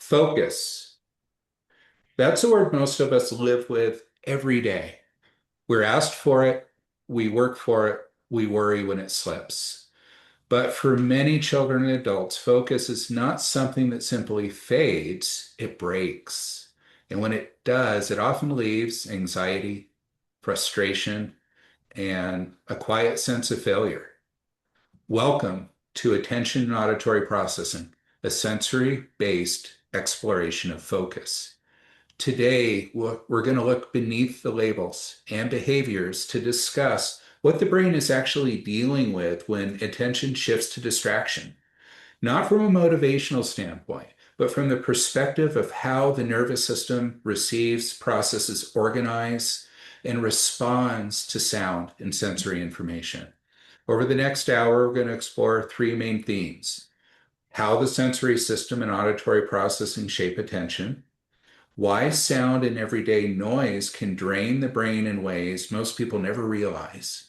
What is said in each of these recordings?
Focus. That's a word most of us live with every day. We're asked for it, we work for it, we worry when it slips. But for many children and adults, focus is not something that simply fades, it breaks. And when it does, it often leaves anxiety, frustration, and a quiet sense of failure. Welcome to Attention and Auditory Processing, a sensory-based exploration of focus. Today, we're going to look beneath the labels and behaviors to discuss what the brain is actually dealing with when attention shifts to distraction, not from a motivational standpoint, but from the perspective of how the nervous system receives, processes, organizes, and responds to sound and sensory information. Over the next hour, we're going to explore three main themes: how the sensory system and auditory processing shape attention, why sound and everyday noise can drain the brain in ways most people never realize,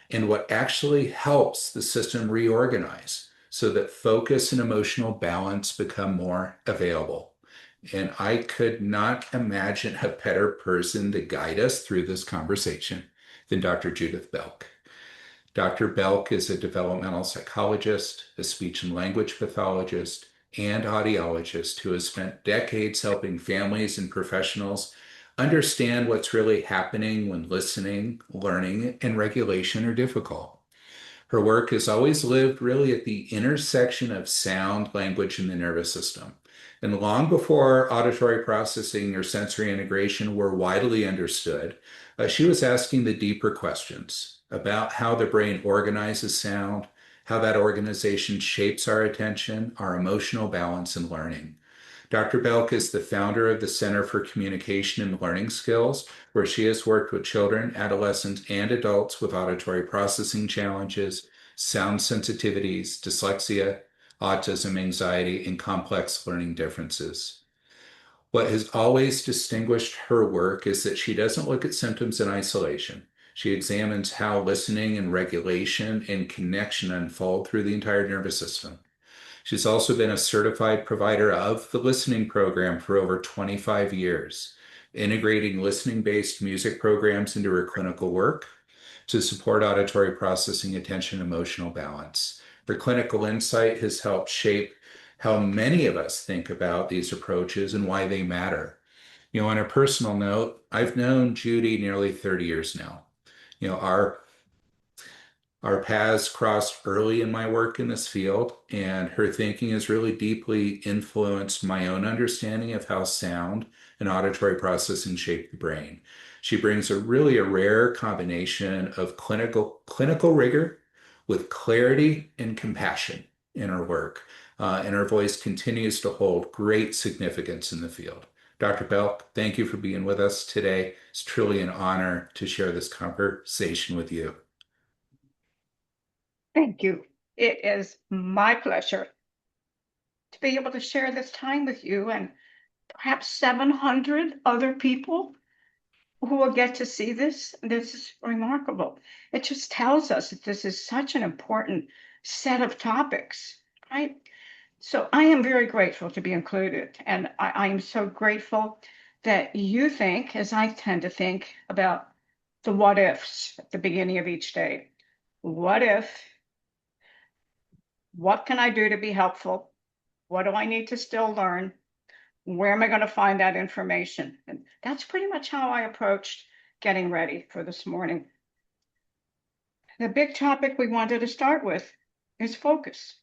and what actually helps the system reorganize so that focus and emotional balance become more available. And I could not imagine a better person to guide us through this conversation than Dr. Judith Belk. Dr. Belk is a developmental psychologist, a speech and language pathologist, and audiologist who has spent decades helping families and professionals understand what's really happening when listening, learning, and regulation are difficult. Her work has always lived really at the intersection of sound, language, and the nervous system. And long before auditory processing or sensory integration were widely understood, she was asking the deeper questions about how the brain organizes sound, how that organization shapes our attention, our emotional balance, and learning. Dr. Belk is the founder of the Center for Communication and Learning Skills, where she has worked with children, adolescents, and adults with auditory processing challenges, sound sensitivities, dyslexia, autism, anxiety, and complex learning differences. What has always distinguished her work is that she doesn't look at symptoms in isolation. She examines how listening and regulation and connection unfold through the entire nervous system. She's also been a certified provider of the listening program for over 25 years, integrating listening-based music programs into her clinical work to support auditory processing, attention, and emotional balance. Her clinical insight has helped shape how many of us think about these approaches and why they matter. On a personal note, I've known Judy nearly 30 years now. You know, our our paths crossed early in my work in this field, and her thinking has really deeply influenced my own understanding of how sound and auditory processing shape the brain. She brings a rare combination of clinical rigor with clarity and compassion in her work, and her voice continues to hold great significance in the field. Dr. Belk, thank you for being with us today. It's truly an honor to share this conversation with you. Thank you. It is my pleasure to be able to share this time with you and perhaps 700 other people who will get to see this. This is remarkable. It just tells us that this is such an important set of topics, right? So I am very grateful to be included, and I am so grateful that you think, as I tend to think, about the what ifs at the beginning of each day. What if? What can I do to be helpful? What do I need to still learn? Where am I going to find that information? And that's pretty much how I approached getting ready for this morning. The big topic we wanted to start with is focus.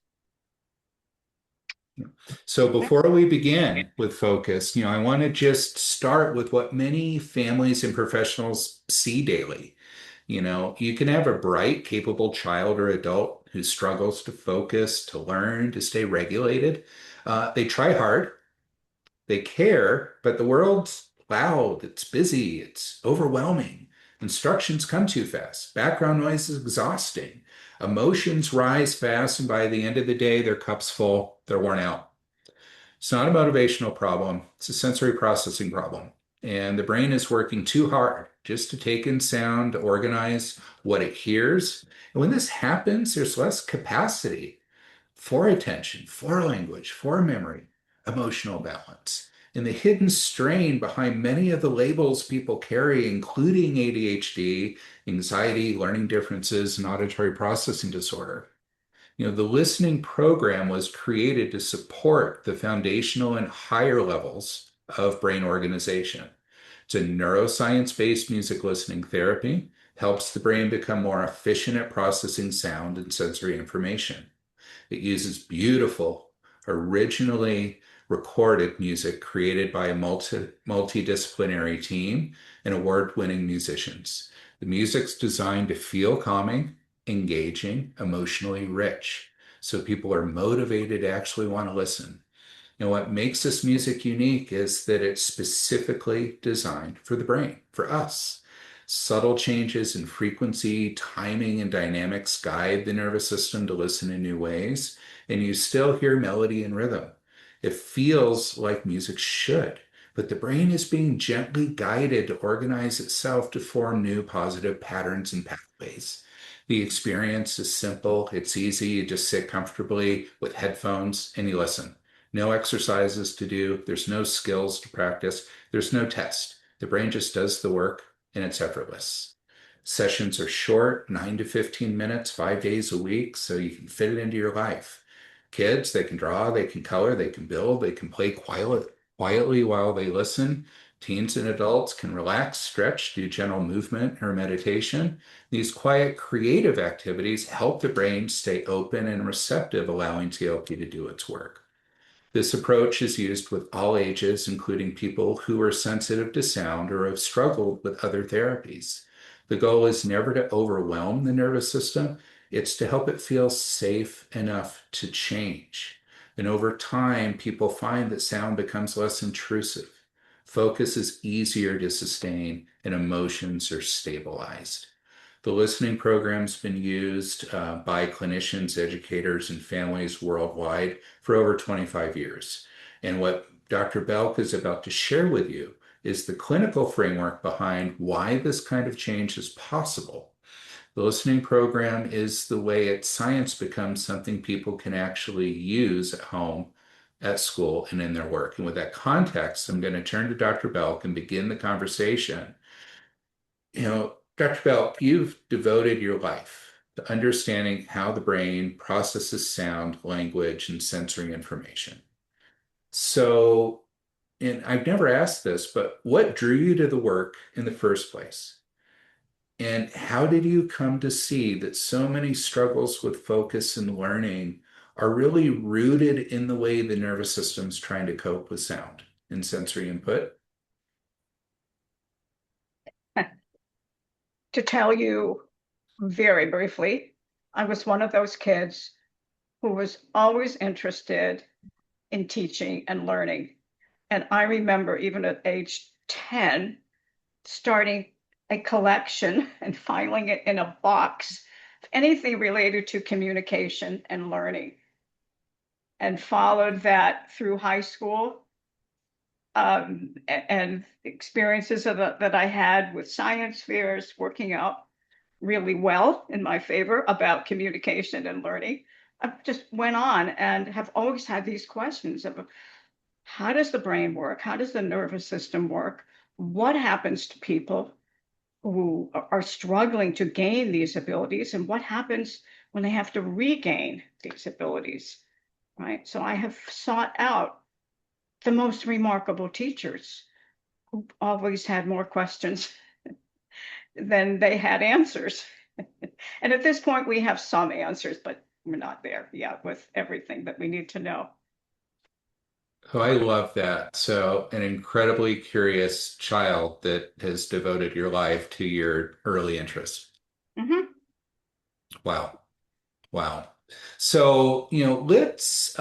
So before we begin with focus, I want to just start with what many families and professionals see daily. You can have a bright, capable child or adult who struggles to focus, to learn, to stay regulated. They try hard, they care, but the world's loud, it's busy, it's overwhelming. Instructions come too fast. Background noise is exhausting. Emotions rise fast, and by the end of the day, their cup's full, they're worn out. It's not a motivational problem, it's a sensory processing problem. And the brain is working too hard just to take in sound, to organize what it hears. And when this happens, there's less capacity for attention, for language, for memory. emotional balance. And the hidden strain behind many of the labels people carry, including ADHD, anxiety, learning differences, and auditory processing disorder. The listening program was created to support the foundational and higher levels of brain organization. It's a neuroscience-based music listening therapy, helps the brain become more efficient at processing sound and sensory information. It uses beautiful, originally recorded music created by a multidisciplinary team and award-winning musicians. The music's designed to feel calming, engaging, emotionally rich, so people are motivated to actually want to listen. What makes this music unique is that it's specifically designed for the brain, for us. Subtle changes in frequency, timing, and dynamics guide the nervous system to listen in new ways, and you still hear melody and rhythm. It feels like music should, but the brain is being gently guided to organize itself to form new positive patterns and pathways. The experience is simple, it's easy, you just sit comfortably with headphones and you listen. No exercises to do, there's no skills to practice, there's no test. The brain just does the work and it's effortless. Sessions are short, 9 to 15 minutes, 5 days a week, so you can fit it into your life. Kids, they can draw, they can color, they can build, they can play quietly while they listen. Teens and adults can relax, stretch, do gentle movement or meditation. These quiet, creative activities help the brain stay open and receptive, allowing TLP to do its work. This approach is used with all ages, including people who are sensitive to sound or have struggled with other therapies. The goal is never to overwhelm the nervous system, it's to help it feel safe enough to change. And over time, people find that sound becomes less intrusive. Focus is easier to sustain, and emotions are stabilized. The listening program's been used by clinicians, educators, and families worldwide for over 25 years. And what Dr. Belk is about to share with you is the clinical framework behind why this kind of change is possible. The listening program is the way its science becomes something people can actually use at home, at school, and in their work. And with that context, I'm going to turn to Dr. Belk and begin the conversation. Dr. Belk, you've devoted your life to understanding how the brain processes sound, language, and sensory information. So, and I've never asked this, but what drew you to the work in the first place? And how did you come to see that so many struggles with focus and learning are really rooted in the way the nervous system's trying to cope with sound and sensory input? To tell you very briefly, I was one of those kids who was always interested in teaching and learning. And I remember even at age 10, starting a collection and filing it in a box, anything related to communication and learning, and followed that through high school, and experiences that I had with science fairs working out really well in my favor about communication and learning. I just went on and have always had these questions of how does the brain work? How does the nervous system work? What happens to people who are struggling to gain these abilities? And what happens when they have to regain these abilities, right? So I have sought out the most remarkable teachers who always had more questions than they had answers. And at this point, we have some answers, but we're not there yet with everything that we need to know. Oh, I love that. So, an incredibly curious child that has devoted your life to your early interests. Mhm. Wow. Wow. So, let's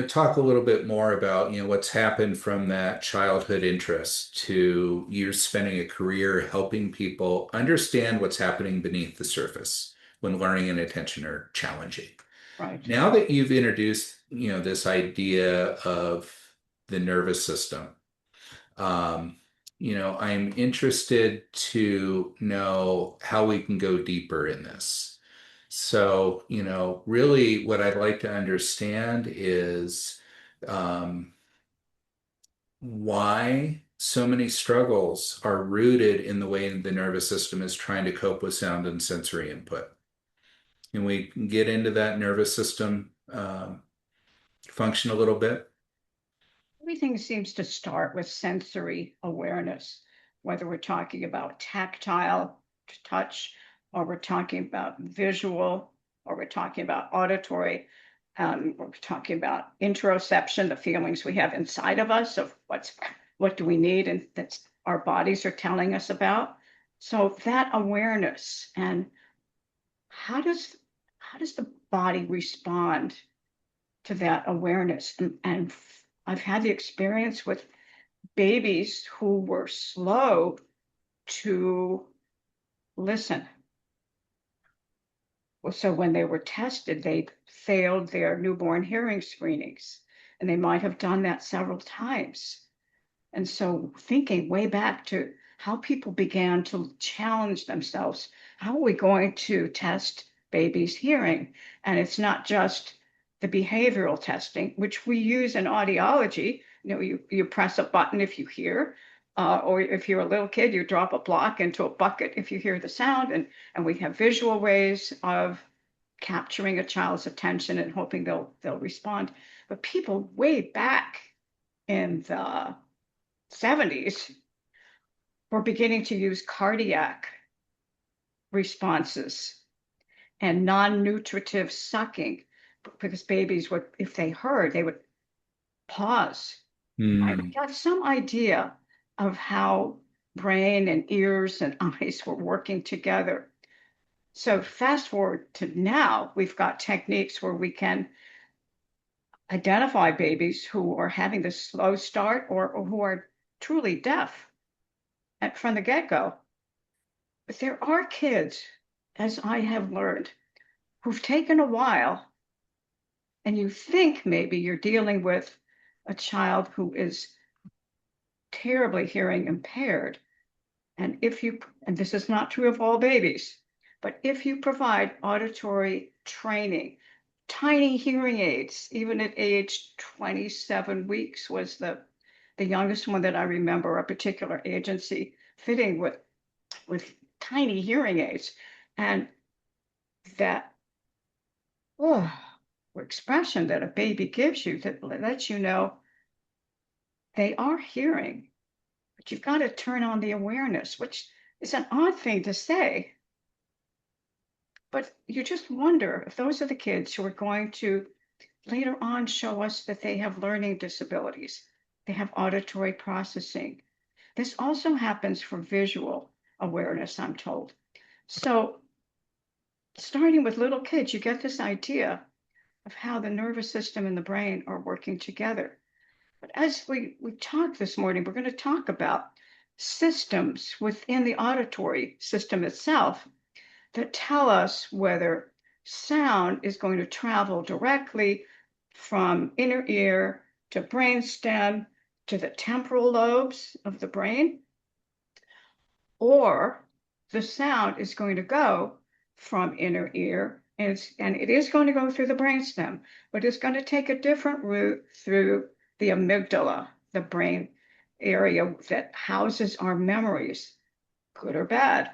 talk a little bit more about, what's happened from that childhood interest to you spending a career helping people understand what's happening beneath the surface when learning and attention are challenging. Right. Now that you've introduced, this idea of the nervous system, um, I'm interested to know how we can go deeper in this. So, really what I'd like to understand is um, why so many struggles are rooted in the way the nervous system is trying to cope with sound and sensory input. Can we get into that nervous system function a little bit? Everything seems to start with sensory awareness, whether we're talking about tactile touch, or we're talking about visual, or we're talking about auditory, or we're talking about interoception, the feelings we have inside of us of what do we need and that's our bodies are telling us about. So that awareness and how does how does the body respond to that awareness? And I've had the experience with babies who were slow to listen. So when they were tested, they failed their newborn hearing screenings, and they might have done that several times. And so thinking way back to how people began to challenge themselves, how are we going to test babies' hearing? And it's not just the behavioral testing, which we use in audiology. You press a button if you hear, or if you're a little kid, you drop a block into a bucket if you hear the sound. And we have visual ways of capturing a child's attention and hoping they'll respond. But people way back in the 70s, we're beginning to use cardiac responses and non-nutritive sucking because babies would, if they heard, they would pause. I Hmm. got some idea of how brain and ears and eyes were working together. So fast forward to now, we've got techniques where we can identify babies who are having this slow start or who are truly deaf from the get-go. But there are kids, as I have learned, who've taken a while, and you think maybe you're dealing with a child who is terribly hearing impaired. And this is not true of all babies, but if you provide auditory training, tiny hearing aids, even at age 27 weeks was the youngest one that I remember a particular agency fitting with tiny hearing aids. And that oh, expression that a baby gives you that lets you know they are hearing, but you've got to turn on the awareness, which is an odd thing to say. But you just wonder if those are the kids who are going to later on show us that they have learning disabilities, they have auditory processing. This also happens for visual awareness, I'm told. So, starting with little kids, you get this idea of how the nervous system and the brain are working together. But as we talk this morning, we're going to talk about systems within the auditory system itself that tell us whether sound is going to travel directly from inner ear to brainstem to the temporal lobes of the brain, or the sound is going to go from inner ear and it is going to go through the brainstem, but it's going to take a different route through the amygdala, the brain area that houses our memories, good or bad.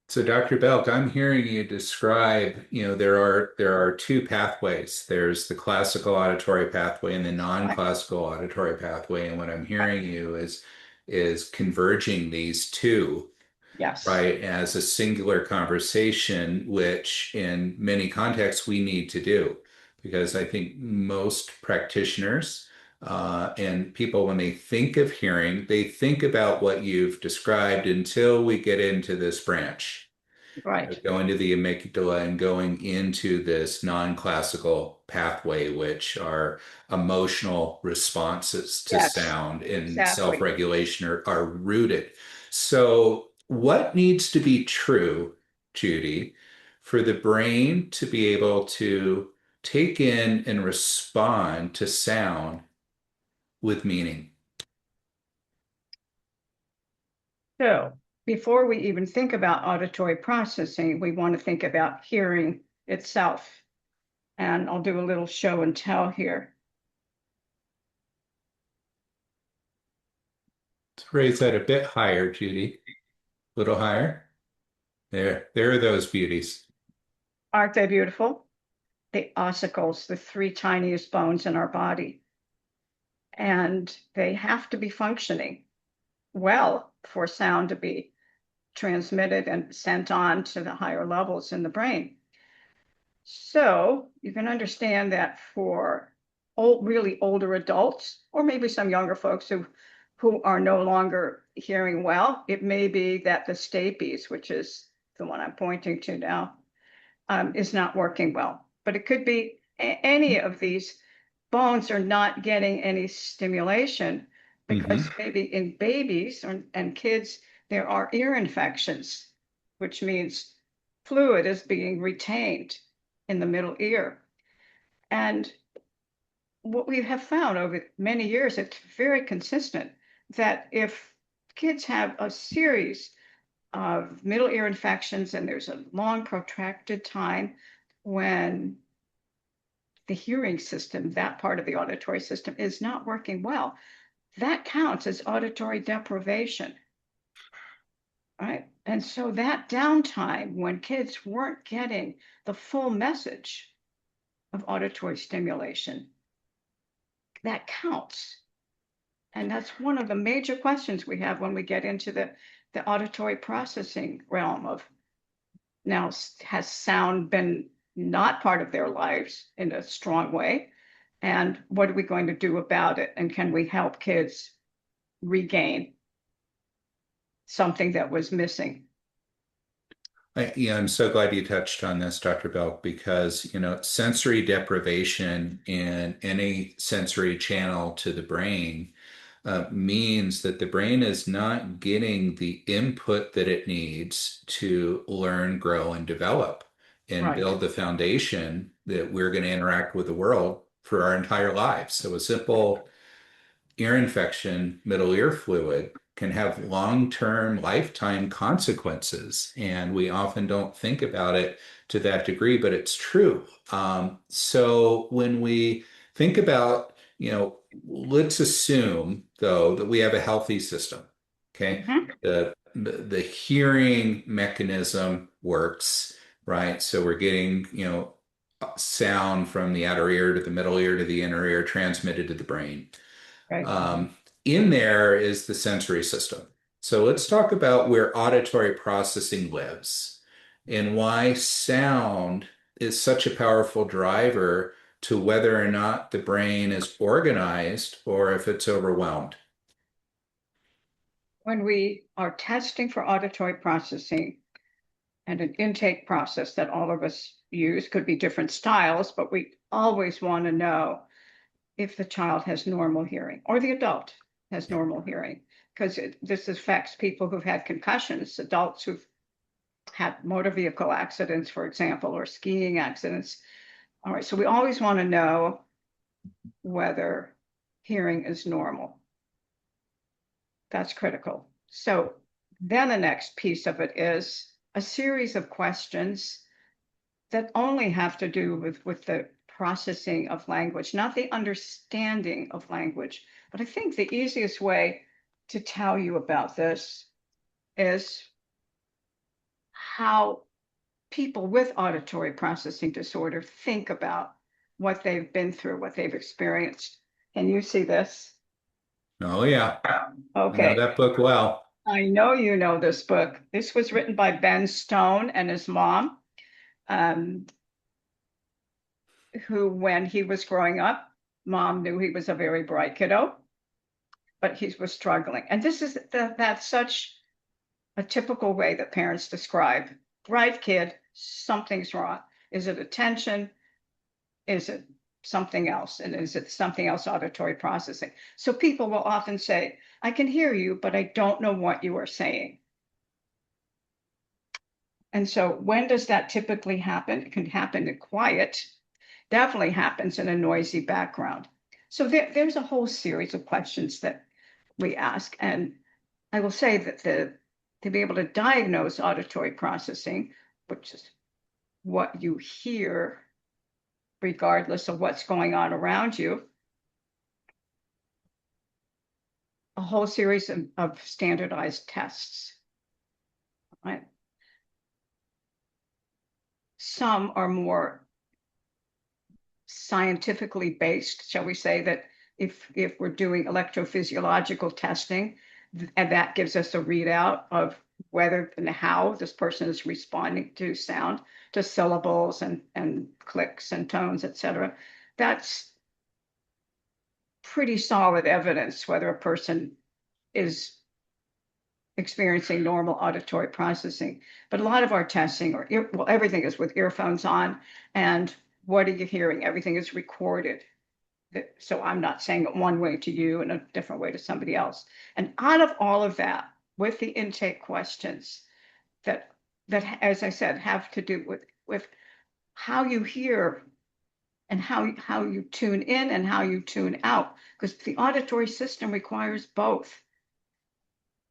So, Dr. Belk, I'm hearing you describe, there are two pathways. There's the classical auditory pathway and the Right. non-classical auditory pathway. And what I'm hearing you is converging these two, Yes. right, as a singular conversation, which in many contexts we need to do. Because I think most practitioners and people, when they think of hearing, they think about what you've described until we get into this branch, Right. going to the amygdala and going into this non-classical pathway, which are emotional responses to Yes. sound and Exactly. self-regulation are rooted. So, what needs to be true, Judy, for the brain to be able to take in and respond to sound with meaning? So. before we even think about auditory processing, we want to think about hearing itself. And I'll do a little show and tell here. Let's raise that a bit higher, Judy. A little higher. There are those beauties. Aren't they beautiful? The ossicles, the three tiniest bones in our body. And they have to be functioning well for sound to be transmitted and sent on to the higher levels in the brain. So you can understand that for really older adults, or maybe some younger folks who are no longer hearing well, it may be that the stapes, which is the one I'm pointing to now, is not working well. But it could be any of these bones are not getting any stimulation because maybe in babies and kids, there are ear infections, which means fluid is being retained in the middle ear. And what we have found over many years, it's very consistent that if kids have a series of middle ear infections and there's a long protracted time when the hearing system, that part of the auditory system, is not working well, that counts as auditory deprivation. Right? And so that downtime when kids weren't getting the full message of auditory stimulation, that counts. And that's one of the major questions we have when we get into the auditory processing realm of now, has sound been not part of their lives in a strong way? And what are we going to do about it? And can we help kids regain something that was missing? Yeah, I'm so glad you touched on this, Dr. Belk, because, sensory deprivation in any sensory channel to the brain means that the brain is not getting the input that it needs to learn, grow, and develop and Right. build the foundation that we're going to interact with the world for our entire lives. So a simple ear infection, middle ear fluid, can have long-term lifetime consequences. And we often don't think about it to that degree, but it's true. So when we think about, let's assume though that we have a healthy system. Okay. Mhm. The hearing mechanism works, right? So we're getting, sound from the outer ear to the middle ear to the inner ear transmitted to the brain. Right. In there is the sensory system. So let's talk about where auditory processing lives and why sound is such a powerful driver to whether or not the brain is organized or if it's overwhelmed. When we are testing for auditory processing and an intake process that all of us use, could be different styles, but we always want to know if the child has normal hearing or the adult has Yeah. normal hearing, because this affects people who've had concussions, adults who've had motor vehicle accidents, for example, or skiing accidents. All right, so we always want to know whether hearing is normal. That's critical. So then the next piece of it is a series of questions that only have to do with the processing of language, not the understanding of language. But I think the easiest way to tell you about this is how people with auditory processing disorder think about what they've been through, what they've experienced. Can you see this? Oh, yeah. I know Okay. that book well. I know you know this book. This was written by Ben Stone and his mom, um, who, when he was growing up, mom knew he was a very bright kiddo, but he was struggling. And this is that's such a typical way that parents describe bright kid, something's wrong. Is it attention? Is it something else? And is it something else auditory processing? So people will often say, I can hear you, but I don't know what you are saying. And so when does that typically happen? It can happen in quiet, definitely happens in a noisy background. So there's a whole series of questions that we ask. And I will say that the to be able to diagnose auditory processing, which is what you hear regardless of what's going on around you, a whole series of standardized tests, right? Some are more scientifically based, shall we say, that if we're doing electrophysiological testing, and that gives us a readout of whether and how this person is responding to sound, to syllables and clicks and tones, etc. That's pretty solid evidence whether a person is experiencing normal auditory processing. But a lot of our testing, well, everything is with earphones on, and what are you hearing? Everything is recorded. So I'm not saying it one way to you and a different way to somebody else. And out of all of that, with the intake questions that as I said, have to do with how you hear and how you tune in and how you tune out, because the auditory system requires both,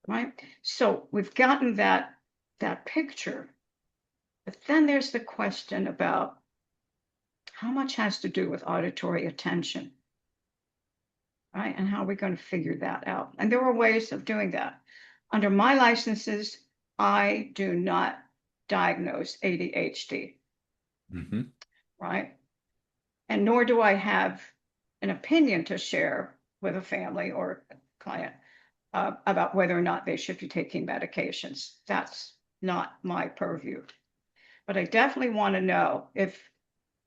right? So we've gotten that picture, but then there's the question about how much has to do with auditory attention, right? And how are we going to figure that out? And there are ways of doing that. Under my licenses, I do not diagnose ADHD, right? And nor do I have an opinion to share with a family or a client about whether or not they should be taking medications. That's not my purview. But I definitely want to know if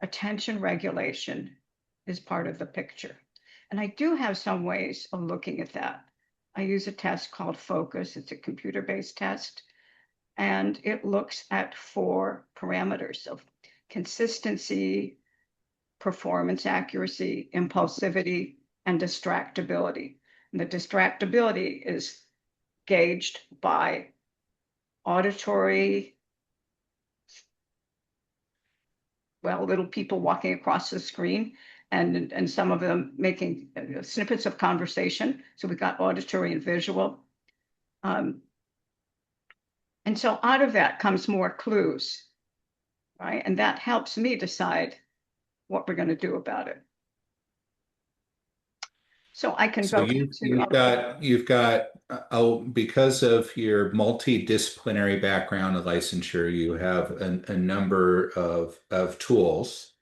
attention regulation is part of the picture. And I do have some ways of looking at that. I use a test called Focus. It's a computer-based test, and it looks at 4 parameters of consistency, performance accuracy, impulsivity, and distractibility. And the distractibility is gauged by auditory, well, little people walking across the screen, and some of them making snippets of conversation. So we got auditory and visual. And so out of that comes more clues, right? And that helps me decide what we're going to do about it. So I can So go you've got because of your multidisciplinary background and licensure, you have a number of tools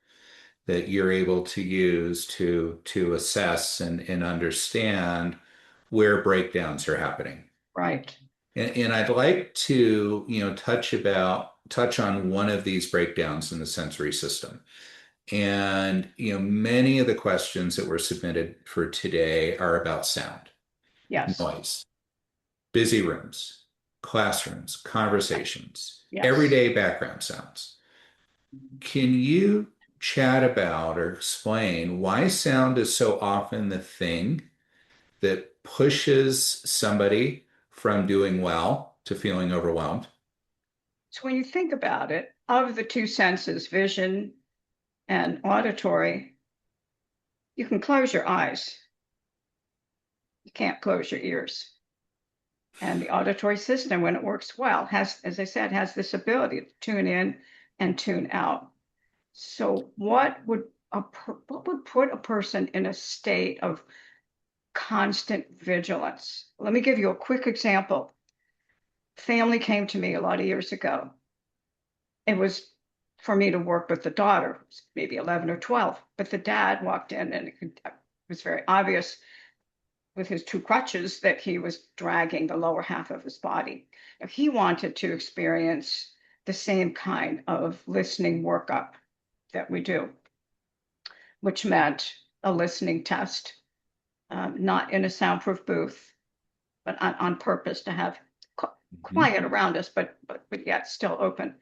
that you're able to use to assess and understand where breakdowns are happening. right. And I'd like to, touch on one of these breakdowns in the sensory system. And, many of the questions that were submitted for today are about sound, Yes. noise, busy rooms, classrooms, conversations, Yes. everyday background sounds. Can you chat about or explain why sound is so often the thing that pushes somebody from doing well to feeling overwhelmed? So when you think about it, of the 2 senses, vision and auditory, you can close your eyes. You can't close your ears. And the auditory system, when it works well, has, as I said, has this ability to tune in and tune out. So what would put a person in a state of constant vigilance? Let me give you a quick example. Family came to me a lot of years ago. It was for me to work with the daughter, maybe 11 or 12, but the dad walked in, and it was very obvious with his 2 crutches that he was dragging the lower half of his body. If he wanted to experience the same kind of listening workup that we do, which meant a listening test, not in a soundproof booth, but on purpose to have quiet around us, but yet still open.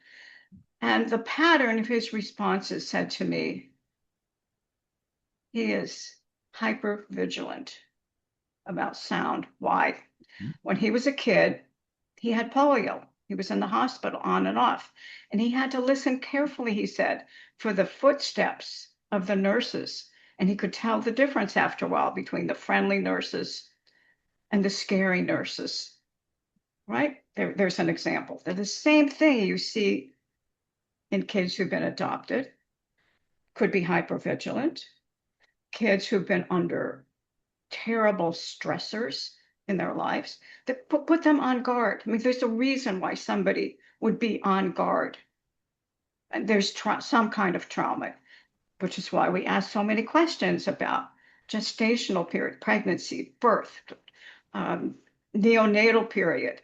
And the pattern of his responses said to me, he is hyper vigilant about sound. Why? When he was a kid, he had polio. He was in the hospital on and off. And he had to listen carefully, he said, for the footsteps of the nurses. And he could tell the difference after a while between the friendly nurses and the scary nurses. right? There's an example. They're the same thing you see in kids who've been adopted, could be hypervigilant, kids who've been under terrible stressors in their lives that put them on guard. I mean, there's a reason why somebody would be on guard. And there's some kind of trauma, which is why we ask so many questions about gestational period, pregnancy, birth, um, neonatal period.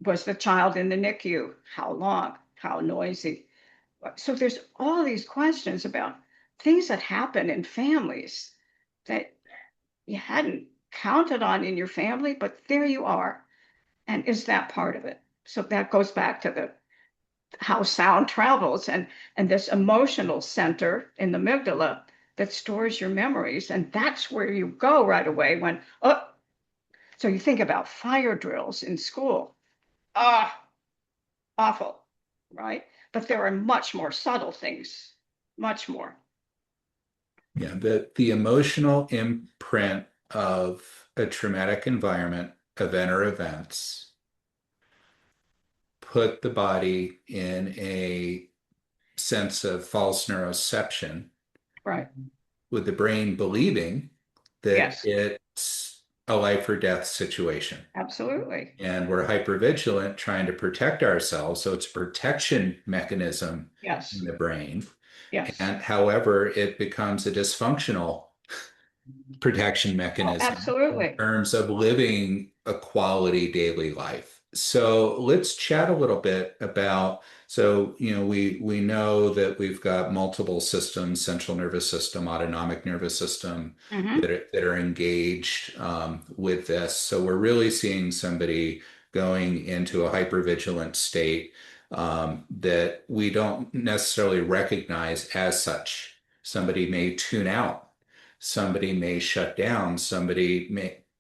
Was the child in the NICU? How long? How noisy? So there's all these questions about things that happen in families that you hadn't counted on in your family, but there you are. And is that part of it? So that goes back to the how sound travels and this emotional center in the amygdala that stores your memories. And that's where you go right away when, oh, so you think about fire drills in school. Ah, awful, right? But there are much more subtle things, much more. Yeah, the emotional imprint of a traumatic environment, event or events, put the body in a sense of false neuroception, Right. with the brain believing that Yes, it's a life or death situation. absolutely. And we're hypervigilant trying to protect ourselves. So it's a protection mechanism in Yes, the brain. yes. And however, it becomes a dysfunctional protection Oh, mechanism in absolutely. terms of living a quality daily life. So let's chat a little bit about, so we know that we've got multiple systems, central nervous system, autonomic nervous system, Hmm. that are engaged with this. So we're really seeing somebody going into a hypervigilant state that we don't necessarily recognize as such. Somebody may tune out, somebody may shut down,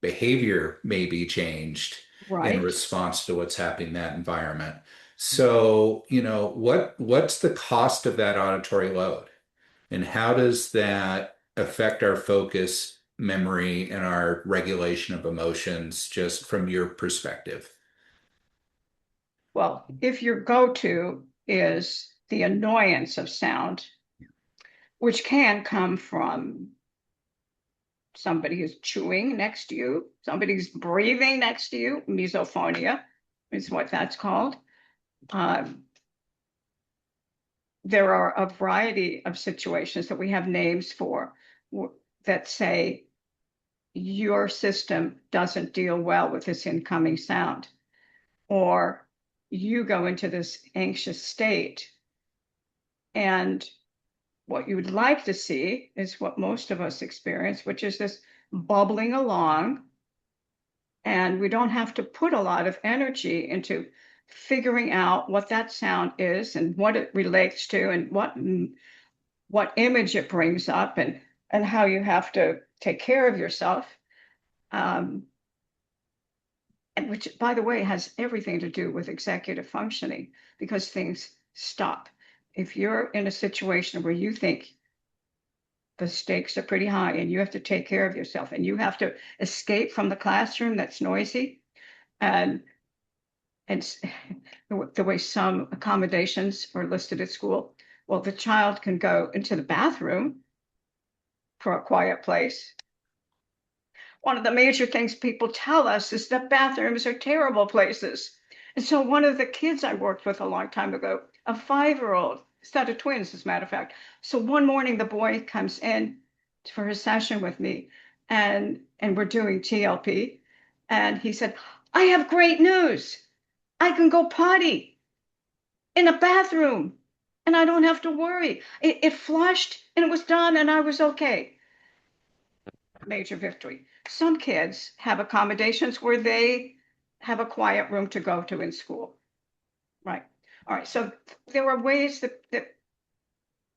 behavior may be changed in Right. response to what's happening in that environment. So, what's the cost of that auditory load? And how does that affect our focus, memory, and our regulation of emotions, just from your perspective? Well, if your go-to is the annoyance of sound, which can come from somebody who's chewing next to you, somebody's breathing next to you, misophonia is what that's called. Um, there are a variety of situations that we have names for that say your system doesn't deal well with this incoming sound, or you go into this anxious state. And what you would like to see is what most of us experience, which is this bubbling along. And we don't have to put a lot of energy into figuring out what that sound is and what it relates to and what image it brings up and how you have to take care of yourself. Um, and which, by the way, has everything to do with executive functioning because things stop. If you're in a situation where you think the stakes are pretty high and you have to take care of yourself and you have to escape from the classroom that's noisy and and the way some accommodations are listed at school, well, the child can go into the bathroom for a quiet place. One of the major things people tell us is that bathrooms are terrible places. And so one of the kids I worked with a long time ago, a 5-year-old, set of twins, as a matter of fact. So one morning the boy comes in for his session with me and we're doing TLP. And he said, I have great news. I can go potty in a bathroom and I don't have to worry. It flushed and it was done and I was okay. Major victory. Some kids have accommodations where they have a quiet room to go to in school. Right. All right. So there are ways that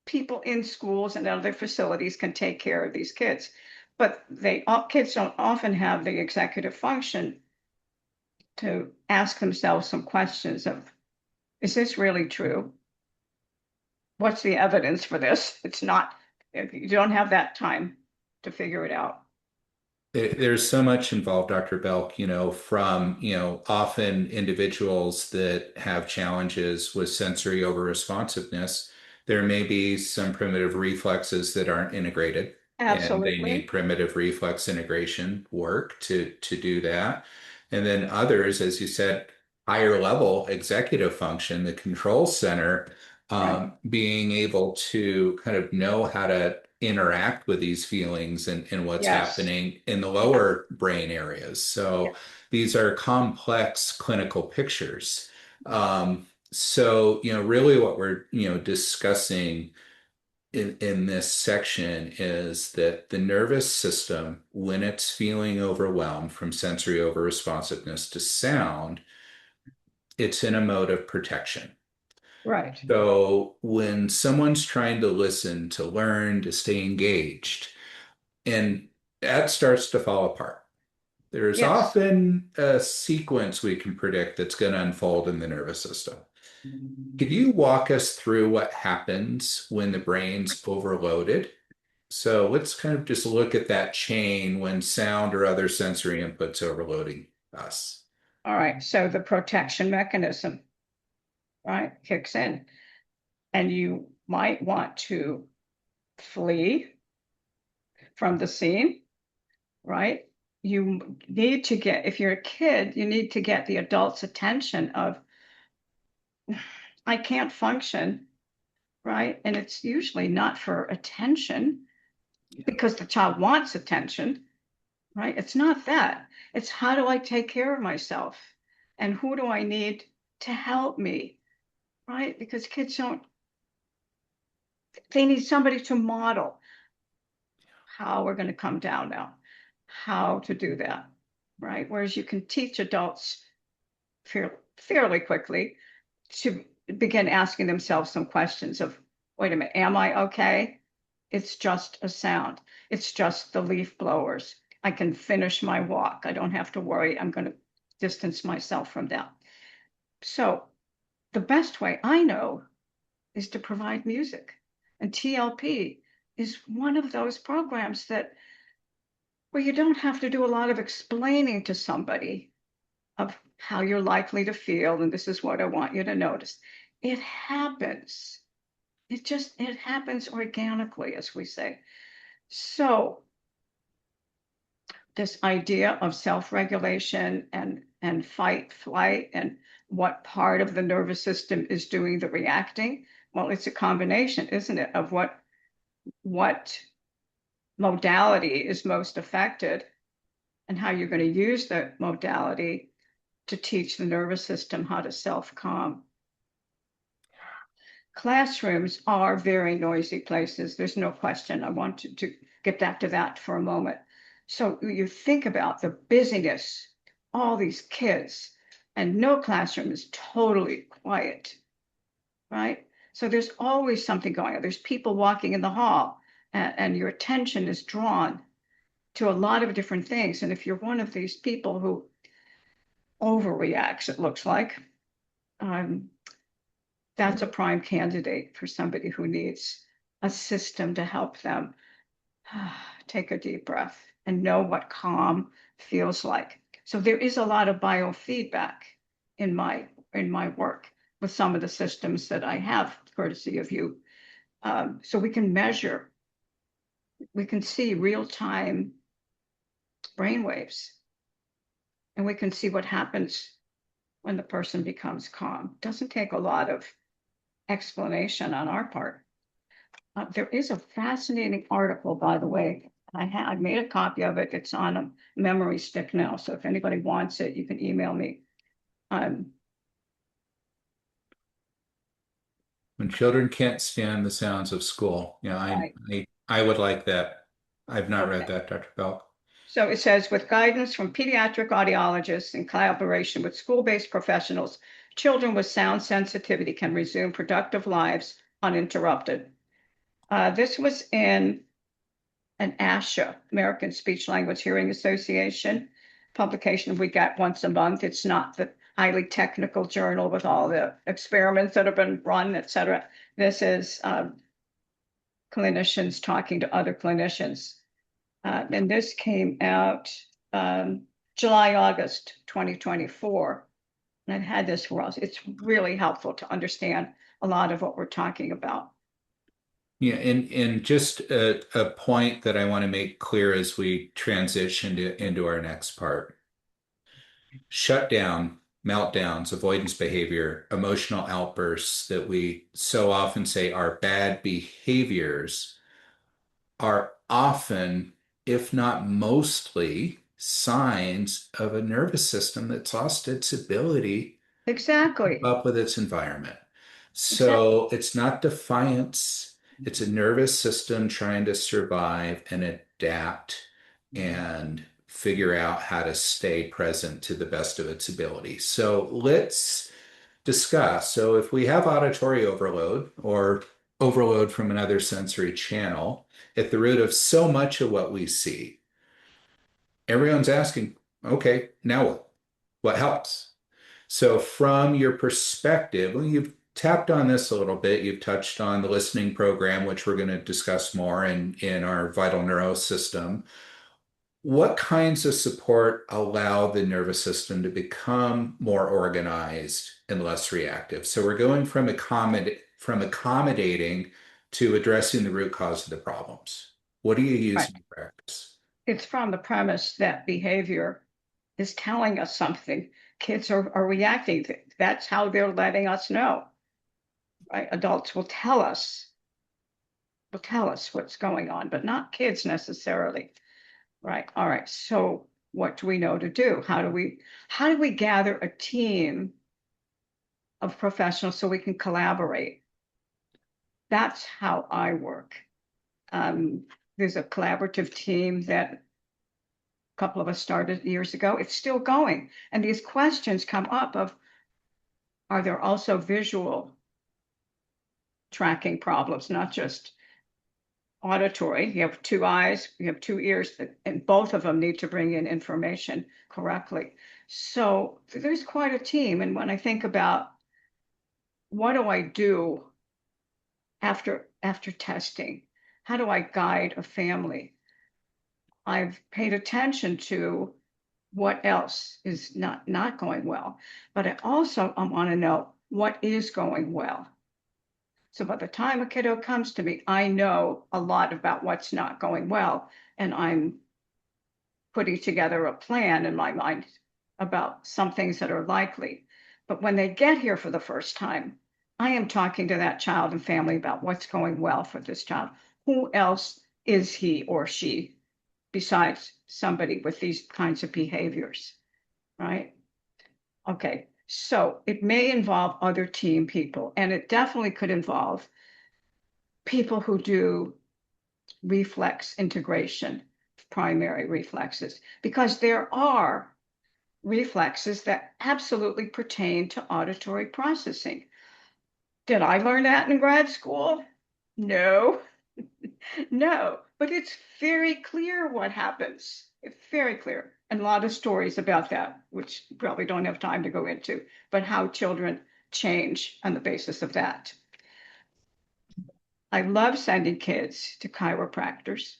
people in schools and other facilities can take care of these kids, but kids don't often have the executive function to ask themselves some questions of, is this really true? What's the evidence for this? It's not, you don't have that time to figure it out. There's so much involved, Dr. Belk, from, often individuals that have challenges with sensory over responsiveness. There may be some primitive reflexes that aren't integrated, and they need Absolutely. primitive reflex integration work to do that. And then others, as you said, higher level executive function, the control center, Right. being able to kind of know how to interact with these feelings and what's Yes. happening in the Yeah. lower brain areas. Yeah. So these are complex clinical pictures. So, really what we're, discussing in this section is that the nervous system, when it's feeling overwhelmed from sensory over responsiveness to sound, it's in a mode of protection. Right. So when someone's trying to listen, to learn, to stay engaged, and that starts to fall apart, there's Yes. often a sequence we can predict that's going to unfold in the nervous system. Could you walk us through what happens when the brain's overloaded? So let's kind of just look at that chain when sound or other sensory inputs overloading us. All right. So the protection mechanism, right, kicks in, and you might want to flee from the scene, right? You need to get, if you're a kid, you need to get the adult's attention of, I can't function, right? And it's usually not for attention because the child wants attention, right? It's not that. It's how do I take care of myself? And who do I need to help me, right? Because kids don't, they need somebody to model how we're going to come down now, how to do that, right? Whereas you can teach adults fairly quickly to begin asking themselves some questions of, wait a minute, am I okay? It's just a sound. It's just the leaf blowers. I can finish my walk. I don't have to worry. I'm going to distance myself from them. So the best way I know is to provide music. And TLP is one of those programs that where you don't have to do a lot of explaining to somebody of how you're likely to feel, and this is what I want you to notice. It happens. It happens organically, as we say. So this idea of self-regulation and fight, flight, and what part of the nervous system is doing the reacting. Well, it's a combination, isn't it, of what modality is most affected and how you're going to use that modality to teach the nervous system how to self-calm. Classrooms are very noisy places. There's no question. I want to get back to that for a moment. So you think about the busyness, all these kids, and no classroom is totally quiet, right? So there's always something going on. There's people walking in the hall, and your attention is drawn to a lot of different things. And if you're one of these people who overreacts, it looks like, um, that's a prime candidate for somebody who needs a system to help them take a deep breath and know what calm feels like. So there is a lot of biofeedback in my work with some of the systems that I have, courtesy of you. So we can measure, we can see real time brain waves, and we can see what happens when the person becomes calm. Doesn't take a lot of explanation on our part. There is a fascinating article, by the way. I made a copy of it. It's on a memory stick now. So if anybody wants it, you can email me. Um, When children can't stand the sounds of school, right. I would like that. I've not read Okay. that, Dr. Belk. So it says, with guidance from pediatric audiologists in collaboration with school-based professionals, children with sound sensitivity can resume productive lives uninterrupted. This was in an ASHA, American Speech Language Hearing Association publication we get once a month. It's not the highly technical journal with all the experiments that have been run, et cetera. This is clinicians talking to other clinicians. And this came out July, August 2024. And I've had this for us. It's really helpful to understand a lot of what we're talking about. Yeah, and just a point that I want to make clear as we transition into our next part. Shutdown, meltdowns, avoidance behavior, emotional outbursts that we so often say are bad behaviors are often, if not mostly, signs of a nervous system that's lost its ability to keep Exactly. up with its environment. Exactly. So it's not defiance, it's a nervous system trying to survive and adapt and figure out how to stay present to the best of its ability. So let's discuss. So if we have auditory overload or overload from another sensory channel at the root of so much of what we see, everyone's asking, okay, now what? What helps? So from your perspective, well, you've tapped on this a little bit. You've touched on the listening program, which we're going to discuss more in our vital neuro system. What kinds of support allow the nervous system to become more organized and less reactive? So we're going from accommodating to addressing the root cause of the problems. What do you use Right. in practice? It's from the premise that behavior is telling us something. Kids are reacting. That's how they're letting us know. Right? Adults will tell us what's going on, but not kids necessarily. Right. All right. So what do we know to do? How do we gather a team of professionals so we can collaborate? That's how I work. Um, there's a collaborative team that a couple of us started years ago. It's still going. And these questions come up of, are there also visual tracking problems, not just auditory? You have two eyes, you have two ears, and both of them need to bring in information correctly. So there's quite a team. And when I think about what do I do after testing, how do I guide a family? I've paid attention to what else is not going well, but I want to know what is going well. So by the time a kiddo comes to me, I know a lot about what's not going well, and I'm putting together a plan in my mind about some things that are likely. But when they get here for the first time, I am talking to that child and family about what's going well for this child. Who else is he or she besides somebody with these kinds of behaviors, right? Okay, so it may involve other team people, and it definitely could involve people who do reflex integration, primary reflexes, because there are reflexes that absolutely pertain to auditory processing. Did I learn that in grad school? No, no, but it's very clear what happens. It's very clear. And a lot of stories about that, which probably don't have time to go into, but how children change on the basis of that. I love sending kids to chiropractors.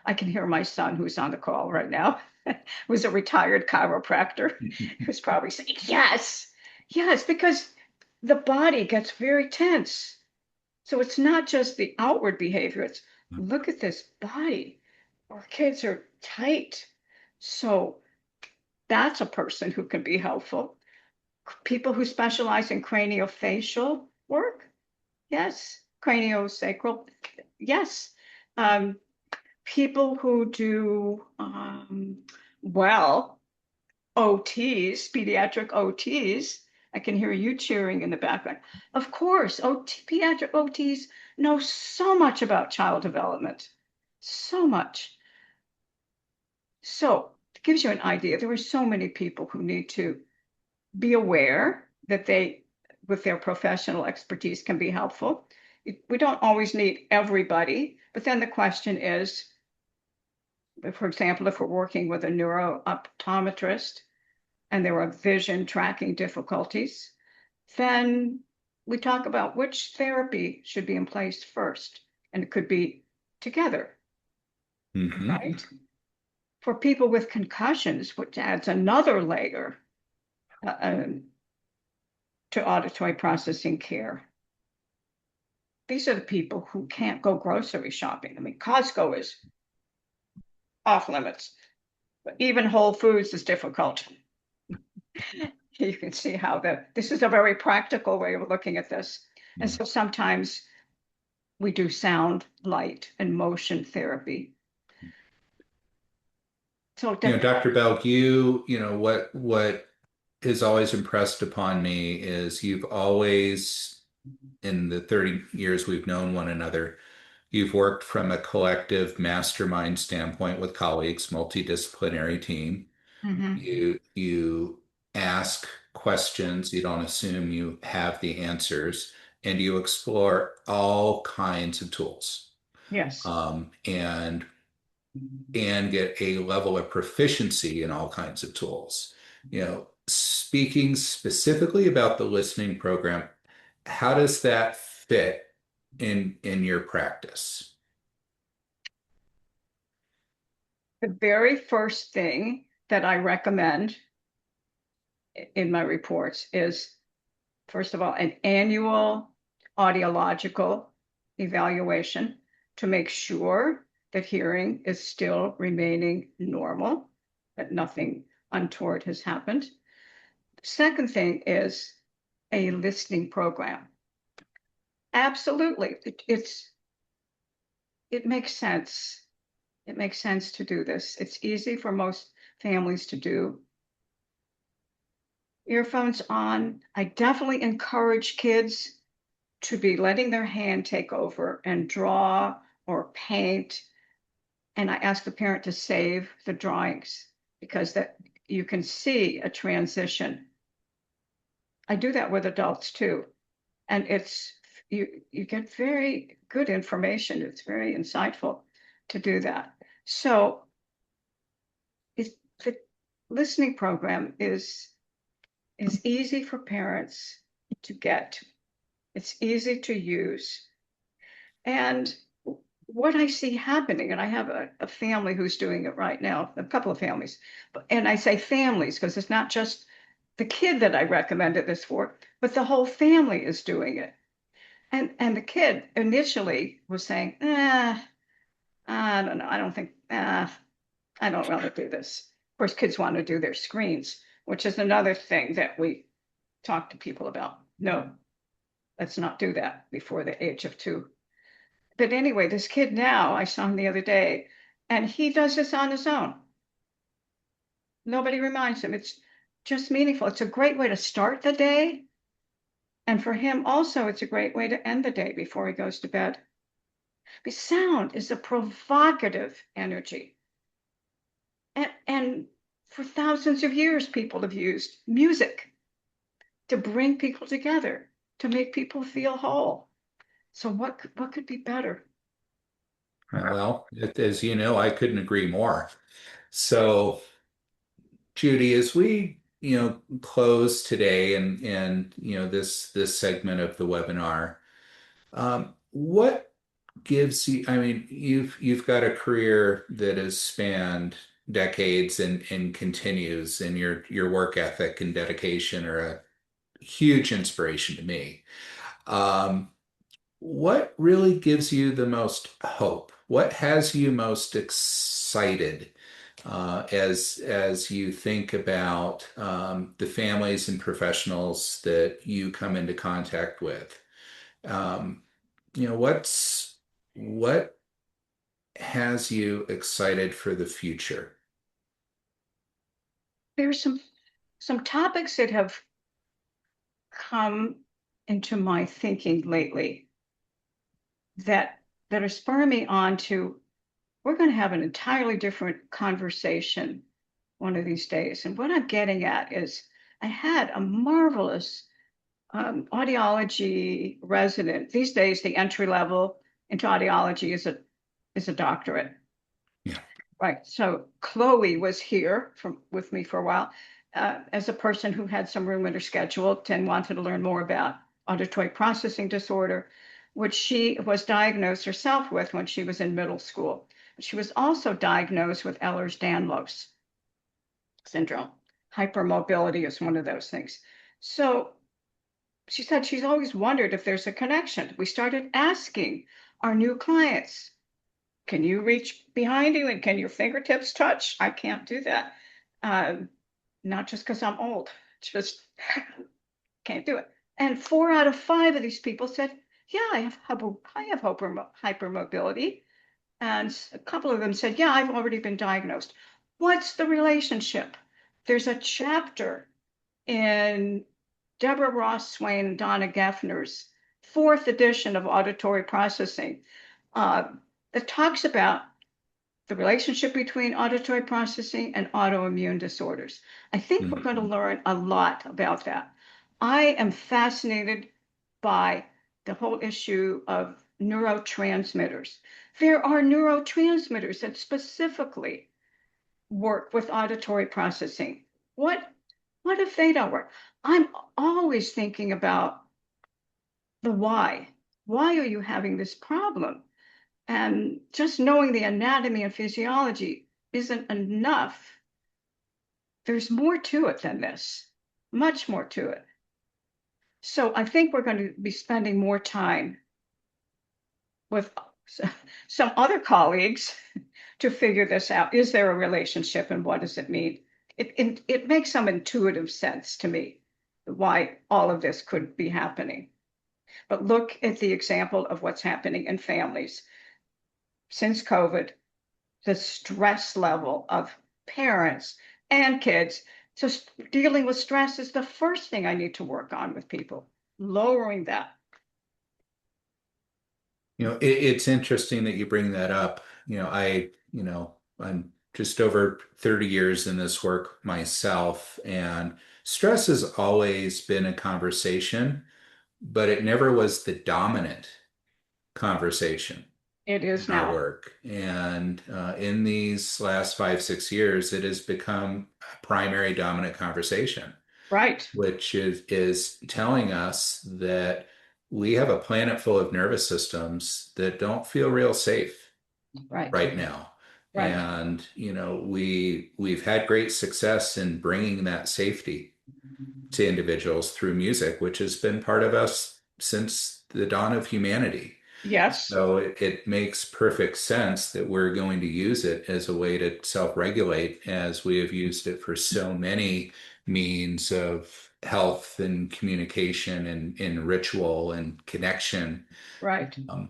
I can hear my son, who's on the call right now, who's a retired chiropractor, who's probably saying, yes, yes, because the body gets very tense. So it's not just the outward behavior, it's look at this body. Our kids are tight. So that's a person who can be helpful. People who specialize in craniofacial work, yes. Craniosacral, yes. People who do, well, OTs, pediatric OTs. I can hear you cheering in the background. Of course, pediatric OTs know so much about child development, so much. So it gives you an idea. There are so many people who need to be aware that they, with their professional expertise, can be helpful. We don't always need everybody, but then the question is, for example, if we're working with a neuro optometrist and there are vision tracking difficulties, then we talk about which therapy should be in place first. And it could be together. Hmm. right? For people with concussions, which adds another layer uh, um, to auditory processing care. These are the people who can't go grocery shopping. I mean, Costco is off limits, but even Whole Foods is difficult. You can see how this is a very practical way of looking at this. And so sometimes we do sound, light, and motion therapy. So Dr. Belk, what is always impressed upon me is you've always, in the 30 years we've known one another, you've worked from a collective mastermind standpoint with colleagues, multidisciplinary team. Mhm. You ask questions, you don't assume you have the answers, and you explore all kinds of tools. Yes. And get a level of proficiency in all kinds of tools. Speaking specifically about the listening program, how does that fit in your practice? The very first thing that I recommend in my reports is, first of all, an annual audiological evaluation to make sure that hearing is still remaining normal, that nothing untoward has happened. The second thing is a listening program. Absolutely. It makes sense. It makes sense to do this. It's easy for most families to do. Earphones on. I definitely encourage kids to be letting their hand take over and draw or paint. And I ask the parent to save the drawings because that you can see a transition. I do that with adults too. And you get very good information. It's very insightful to do that. So the listening program is easy for parents to get. It's easy to use. And what I see happening, and I have a family who's doing it right now, a couple of families, and I say families because it's not just the kid that I recommended this for, but the whole family is doing it. And the kid initially was saying, I don't know, I don't think, I don't want to do this. Of course, kids want to do their screens, which is another thing that we talk to people about. No, let's not do that before the age of 2. But anyway, this kid now, I saw him the other day, and he does this on his own. Nobody reminds him. It's just meaningful. It's a great way to start the day. And for him also, it's a great way to end the day before he goes to bed. Because sound is a provocative energy. And for thousands of years, people have used music to bring people together, to make people feel whole. So what could be better? Well, as you know, I couldn't agree more. So, Judy, as we, close today and this segment of the webinar, what gives you, I mean, you've got a career that has spanned decades and continues, and your work ethic and dedication are a huge inspiration to me. Um, what really gives you the most hope? What has you most excited as you think about the families and professionals that you come into contact with? Um, what has you excited for the future? There's some topics that have come into my thinking lately that are spurring me on to we're going to have an entirely different conversation one of these days. And what I'm getting at is I had a marvelous audiology resident. These days, the entry level into audiology is a doctorate. Yeah. Right. So Chloe was here with me for a while as a person who had some room in her schedule and wanted to learn more about auditory processing disorder, which she was diagnosed herself with when she was in middle school. She was also diagnosed with Ehlers-Danlos syndrome. Hypermobility is one of those things. So she said she's always wondered if there's a connection. We started asking our new clients, can you reach behind you and can your fingertips touch? I can't do that. Not just because I'm old, just can't do it. And 4 out of 5 of these people said, yeah, I have hypermobility. And a couple of them said, yeah, I've already been diagnosed. What's the relationship? There's a chapter in Deborah Ross Swain and Donna Geffner's 4th edition of Auditory Processing uh, that talks about the relationship between auditory processing and autoimmune disorders. I think we're going to Mhm. learn a lot about that. I am fascinated by the whole issue of neurotransmitters. There are neurotransmitters that specifically work with auditory processing. What what if they don't work? I'm always thinking about the why. Why are you having this problem? And just knowing the anatomy and physiology isn't enough. There's more to it than this, much more to it. So I think we're going to be spending more time with some other colleagues to figure this out. Is there a relationship and what does it mean? It makes some intuitive sense to me why all of this could be happening. But look at the example of what's happening in families. Since COVID, the stress level of parents and kids. So dealing with stress is the first thing I need to work on with people, lowering that. It's interesting that you bring that up. I'm just over 30 years in this work myself, and stress has always been a conversation, but it never was the dominant conversation It in is our now. work. And in these last 5, 6 years, it has become a primary dominant conversation, Right, which is telling us that we have a planet full of nervous systems that don't feel real safe right, right now. right. And we've had great success in bringing that safety to individuals through music, which has been part of us since the dawn of humanity. Yes, So it makes perfect sense that we're going to use it as a way to self-regulate, as we have used it for so many means of health and communication and ritual and connection. right. I'm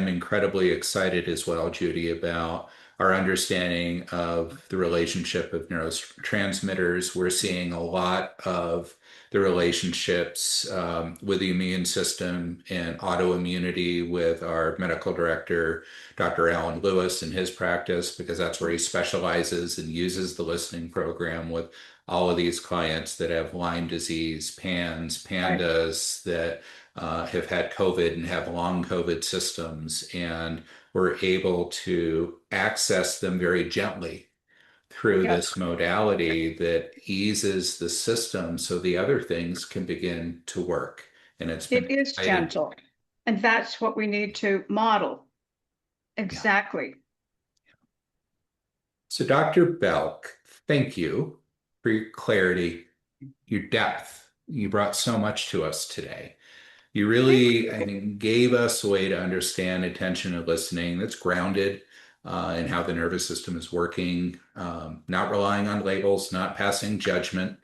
incredibly excited as well, Judy, about our understanding of the relationship of neurotransmitters. We're seeing a lot of the relationships with the immune system and autoimmunity with our medical director, Dr. Alan Lewis, and his practice, because that's where he specializes and uses the listening program with all of these clients that have Lyme disease, Right. pandas that have had COVID and have long COVID systems, and we're able to access them very gently through Yes, this modality that eases the system so the other things can begin to work. And it's been it is exciting. gentle. And that's what we need to model. Yeah. Exactly. So, Dr. Belk, thank you for your clarity, your depth. You brought so much to us today. You Thank really, I you. think, gave us a way to understand attention and listening that's grounded in how the nervous system is working, not relying on labels, not passing judgment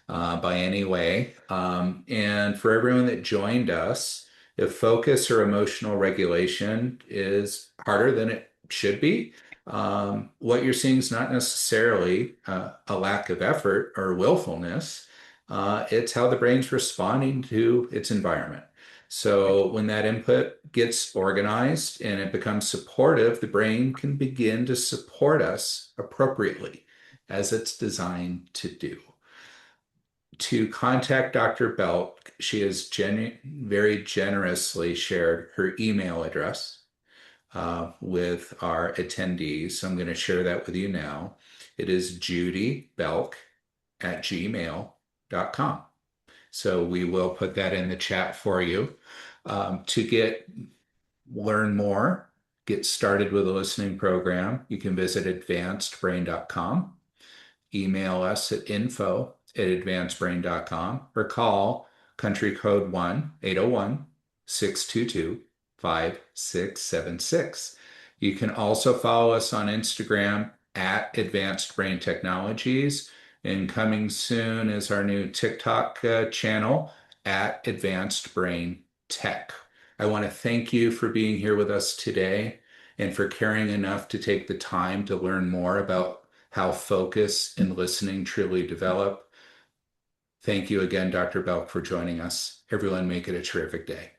by any way. And for everyone that joined us, if focus or emotional regulation is harder than it should be, what you're seeing is not necessarily a lack of effort or willfulness. It's how the brain's responding to its environment. Right. So when that input gets organized and it becomes supportive, the brain can begin to support us appropriately as it's designed to do. To contact Dr. Belk, she has very generously shared her email address with our attendees. So I'm going to share that with you now. It is judybelk@gmail.com. So we will put that in the chat for you. To learn more, get started with a listening program, you can visit advancedbrain.com, email us at info@advancedbrain.com, or call country code 1-801-622-5676. You can also follow us on Instagram at Advanced Brain Technologies. And coming soon is our new TikTok channel at Advanced Brain Tech. I want to thank you for being here with us today and for caring enough to take the time to learn more about how focus and listening truly develop. Thank you again, Dr. Belk, for joining us. Everyone, make it a terrific day.